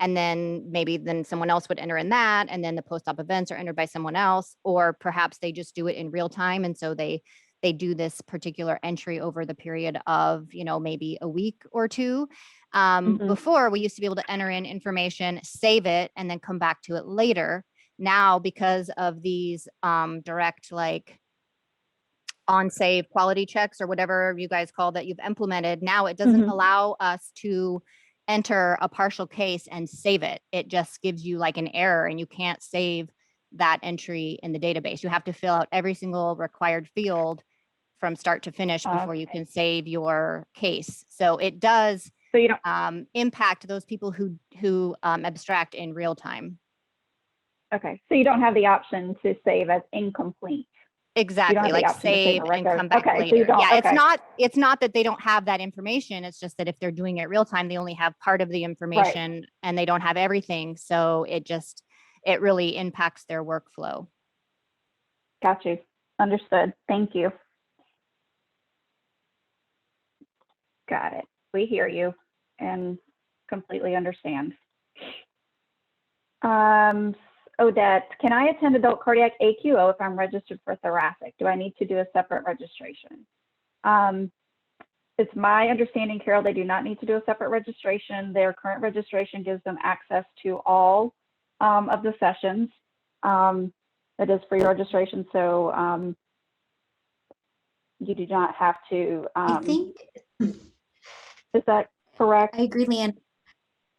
and then maybe then someone else would enter in that, and then the post-op events are entered by someone else, or perhaps they just do it in real time. And so they do this particular entry over the period of, maybe a week or two. Before, we used to be able to enter in information, save it, and then come back to it later. Now, because of these direct, like on save quality checks or whatever you guys call that you've implemented, now it doesn't allow us to enter a partial case and save it. It just gives you like an error, and you can't save that entry in the database. You have to fill out every single required field from start to finish before you can save your case. So it does So you don't. impact those people who abstract in real time. Okay, so you don't have the option to save as incomplete. Exactly, like save and come back Okay, later. so you don't, Yeah, okay. it's not that they don't have that information. It's just that if they're doing it real time, they only have part of the information and they don't have everything. So it really impacts their workflow. Got you. Understood. Thank you. Got it. We hear you and completely understand. Odette, can I attend adult cardiac AQO if I'm registered for thoracic? Do I need to do a separate registration? It's my understanding, Carol, they do not need to do a separate registration. Their current registration gives them access to all of the sessions. It is free registration, so you do not have to. I think. Is that correct? I agree, Leanne.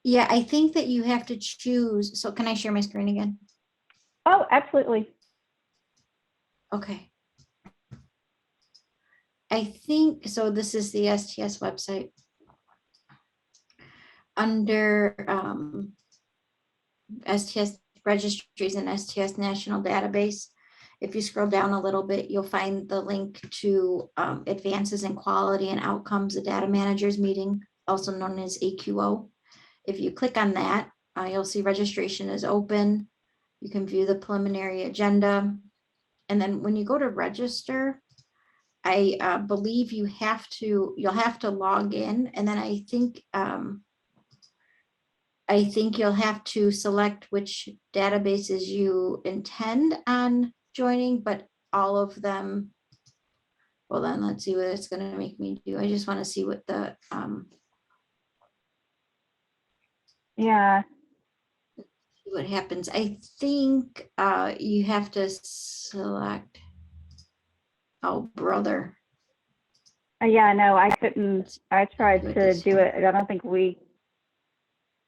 Yeah, I think that you have to choose. So can I share my screen again? Oh, absolutely. Okay. I think, so this is the STS website. Under STS registries and STS national database, if you scroll down a little bit, you'll find the link to advances in quality and outcomes, the data managers meeting, also known as AQO. If you click on that, you'll see registration is open. You can view the preliminary agenda. And then when you go to register, I believe you'll have to log in, and then I think you'll have to select which databases you intend on joining, but all of them. Well, then let's see what it's going to make me do. I just want to see what the Yeah. See what happens. I think you have to select. Oh, brother. Yeah, no, I couldn't. I tried do it to this do time. it. I don't think we.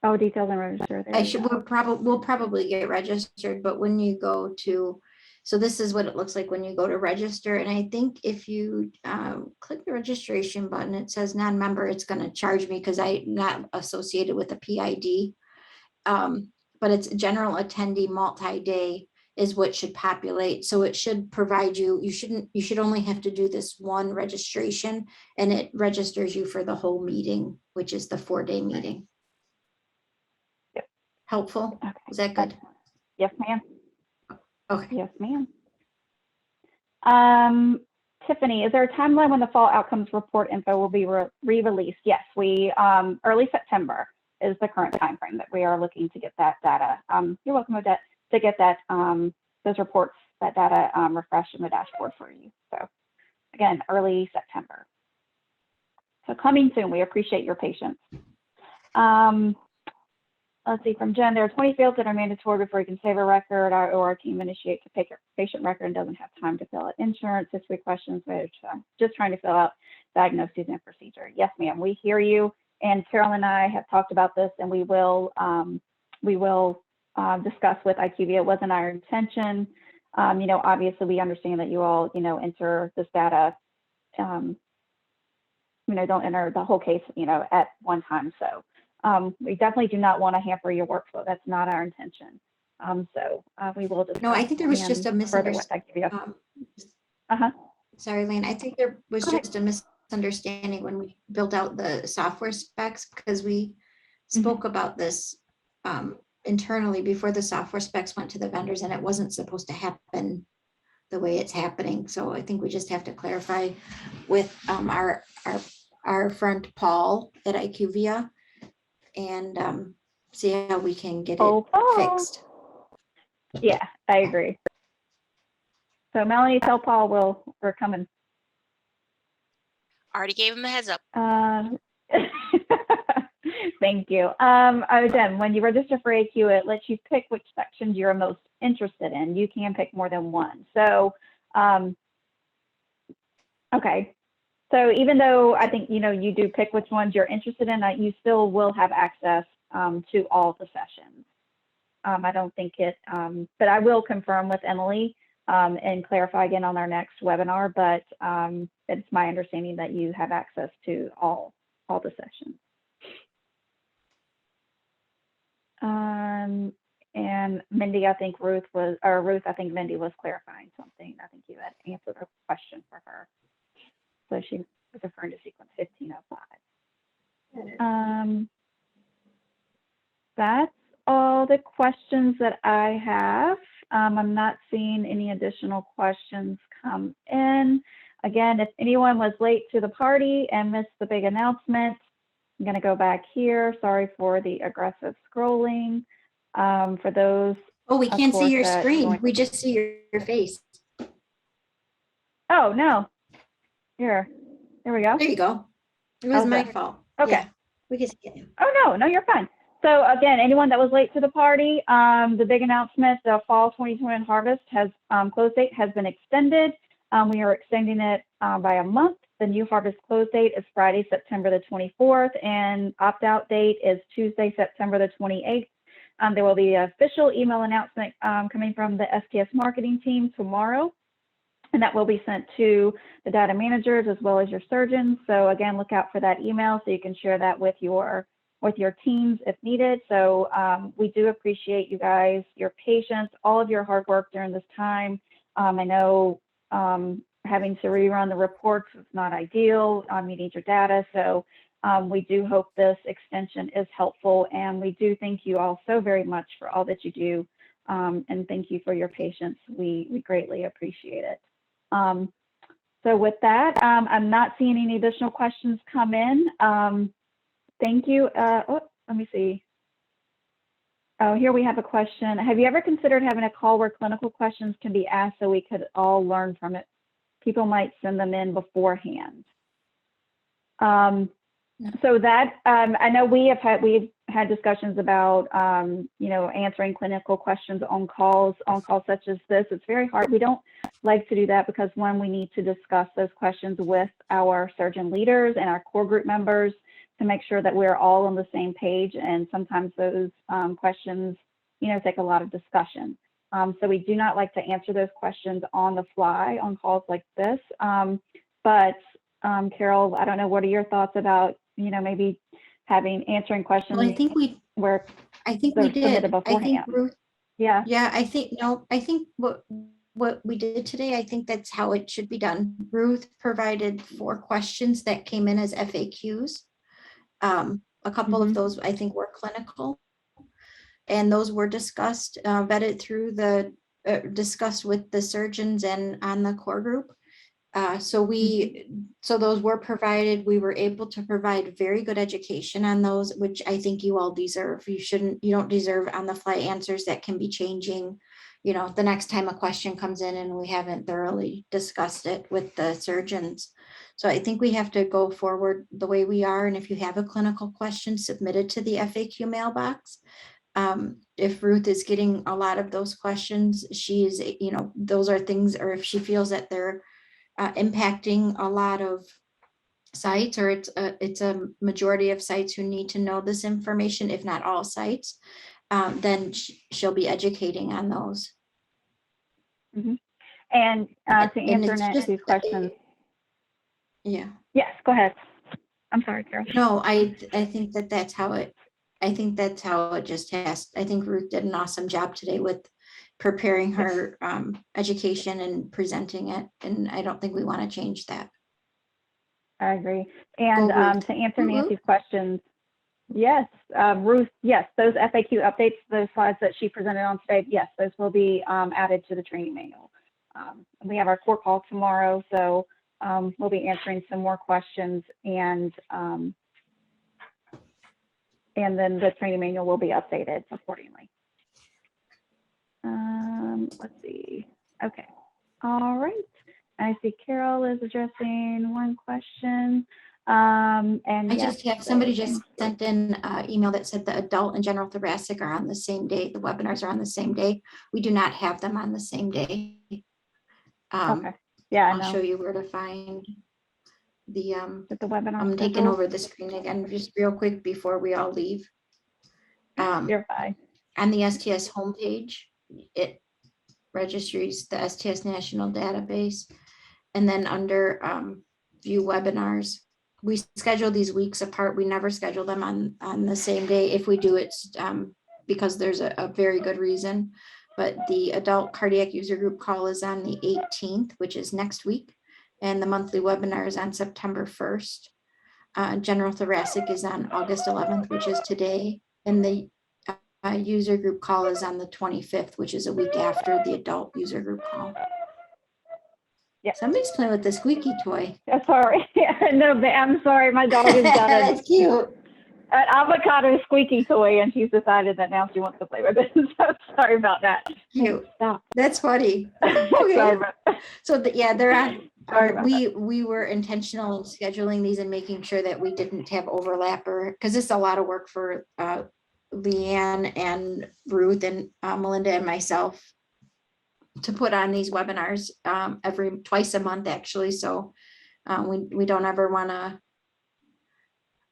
Oh, details and register. There I we should, go. we'll probably get registered, but when you go to, so this is what it looks like when you go to register. And I think if you click the registration button, it says non-member, it's going to charge me because I'm not associated with a PID. But it's general attendee multi-day is what should populate. So it should provide you, you should only have to do this one registration and it registers you for the whole meeting, which is the 4-day meeting. Yep. Helpful? Okay. Is that good? Yes, ma'am. Okay. Yes, ma'am. Tiffany, is there a timeline when the fall outcomes report info will be re-released? Yes, we early September is the current timeframe that we are looking to get that data. You're welcome, Odette, to get that those reports, that data refreshed in the dashboard for you. So again, early September. So coming soon. We appreciate your patience. Let's see, from Jen, there are 20 fields that are mandatory before you can save a record, or our team initiates a patient record and doesn't have time to fill out insurance history questions, which just trying to fill out diagnoses and procedure. Yes, ma'am, we hear you. And Carol and I have talked about this, and we will discuss with IQVIA. It wasn't our intention. You know, obviously we understand that you all, you know, enter this data, you know, don't enter the whole case, you know, at one time. So we definitely do not want to hamper your workflow. That's not our intention. So we will discuss. No, I think there was just a misunderstanding. Sorry, Lane. I think there was just a misunderstanding when we built out the software specs because we spoke about this internally before the software specs went to the vendors, and it wasn't supposed to happen the way it's happening. So I think we just have to clarify with our friend Paul at IQVIA and see how we can get it fixed. Yeah, I agree. So Melanie, tell Paul we're coming. Already gave him a heads up. Thank you. Jen, when you register for AQ, it lets you pick which sections you're most interested in. You can pick more than one. So, okay. So even though I think, you know, you do pick which ones you're interested in, you still will have access to all the sessions. I don't think it, but I will confirm with Emily and clarify again on our next webinar, but it's my understanding that you have access to all the sessions. And Mindy, I think Ruth, I think Mindy was clarifying something. I think you had answered a question for her. So she was referring to sequence 1505. That's all the questions that I have. I'm not seeing any additional questions come in. Again, if anyone was late to the party and missed the big announcement, I'm going to go back here. Sorry for the aggressive scrolling. For those. Oh, we can't see your screen. We just see your face. Oh, no. Here we go. There you go. It was my fault. Okay. Yeah, we can see it. Oh, no, you're fine. So again, anyone that was late to the party, the big announcement, the fall 2021 harvest has close date has been extended. We are extending it by a month. The new harvest close date is Friday, September the 24th, and opt-out date is Tuesday, September the 28th. There will be an official email announcement coming from the STS marketing team tomorrow, and that will be sent to the data managers as well as your surgeons. So again, look out for that email so you can share that with your teams if needed. So we do appreciate you guys, your patience, all of your hard work during this time. I know having to rerun the reports is not ideal. You need your data. So we do hope this extension is helpful, and we do thank you all so very much for all that you do. And thank you for your patience. We greatly appreciate it. So with that, I'm not seeing any additional questions come in. Thank you. Let me see. Oh, here we have a question. Have you ever considered having a call where clinical questions can be asked so we could all learn from it? People might send them in beforehand. So that I know we've had discussions about, you know, answering clinical questions on calls such as this. It's very hard. We don't like to do that because one, we need to discuss those questions with our surgeon leaders and our core group members to make sure that we're all on the same page. And sometimes those questions, you know, take a lot of discussion. So we do not like to answer those questions on the fly on calls like this. But Carol, I don't know, what are your thoughts about, you know, maybe answering questions Well, I think we where did. submitted I think beforehand? Ruth, Yeah. yeah, I think what we did today, I think that's how it should be done. Ruth provided 4 questions that came in as FAQs. A couple of those I think were clinical, and those were discussed, vetted through discussed with the surgeons and on the core group. So those were provided. We were able to provide very good education on those, which I think you all deserve. You don't deserve on the fly answers that can be changing, you know, the next time a question comes in and we haven't thoroughly discussed it with the surgeons. So I think we have to go forward the way we are. And if you have a clinical question, submit it to the FAQ mailbox. If Ruth is getting a lot of those questions, she's, you know, those are things, or if she feels that they're impacting a lot of sites, or it's a majority of sites who need to know this information, if not all sites, then she'll be educating on those. And to answer it's just, Nancy's questions. Yeah. Yes, go ahead. I'm sorry, Carol. No, I think that's how it, I think that's how it just has. I think Ruth did an awesome job today with preparing her education and presenting it. And I don't think we want to change that. I agree. And Ruth. to answer Nancy's questions, yes, Ruth, yes, those FAQ updates, those slides that she presented on today, yes, those will be added to the training manual. We have our core call tomorrow, so we'll be answering some more questions, and then the training manual will be updated accordingly. Let's see. Okay. All right. I see Carol is addressing one question. And I just have somebody just sent in an email that said the adult and general thoracic are on the same day. The webinars are on the same day. We do not have them on the same day. Okay. Yeah, I'll show you where to find the webinar. I'm taking over the screen again just real quick before we all leave. You're fine. On the STS homepage, it registries the STS national database, and then under view webinars, we schedule these weeks apart. We never schedule them on the same day. If we do, it's because there's a very good reason. But the adult cardiac user group call is on the 18th, which is next week. And the monthly webinar is on September 1st. General thoracic is on August 11th, which is today. And the user group call is on the 25th, which is a week after the adult user group call. Yeah. Somebody's playing with the squeaky toy. Sorry. No, I'm sorry. My dog has got That's cute. An avocado squeaky toy, and she's decided that now she wants to play with it. So sorry about that. Cute. That's funny. Okay. So they're on. We were intentional in scheduling these and making sure that we didn't have overlap, or because it's a lot of work for Leanne and Ruth and Melinda and myself to put on these webinars twice a month, actually. So we don't ever want to.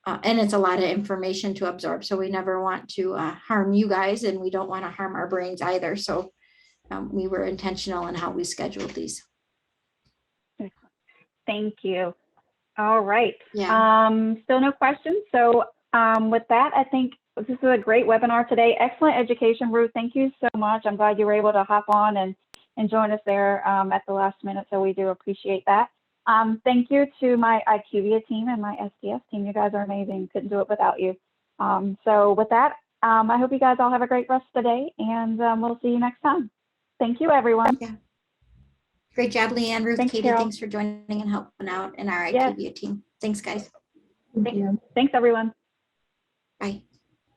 And it's a lot of information to absorb. So we never want to harm you guys, and we don't want to harm our brains either. So we were intentional in how we scheduled these. Thank you. All right. Yeah. Still no questions. So with that, I think this is a great webinar today. Excellent education, Ruth. Thank you so much. I'm glad you were able to hop on and join us there at the last minute. So we do appreciate that. Thank you to my IQVIA team and my STS team. You guys are amazing. Couldn't do it without you. So with that, I hope you guys all have a great rest of the day, and we'll see you next time. Thank you, everyone. Yeah. Great job, Leanne. Ruth, Thanks, Katie, Carol. thanks for joining and helping out in our Yes. IQVIA team. Thanks, guys. Thanks, everyone. Bye.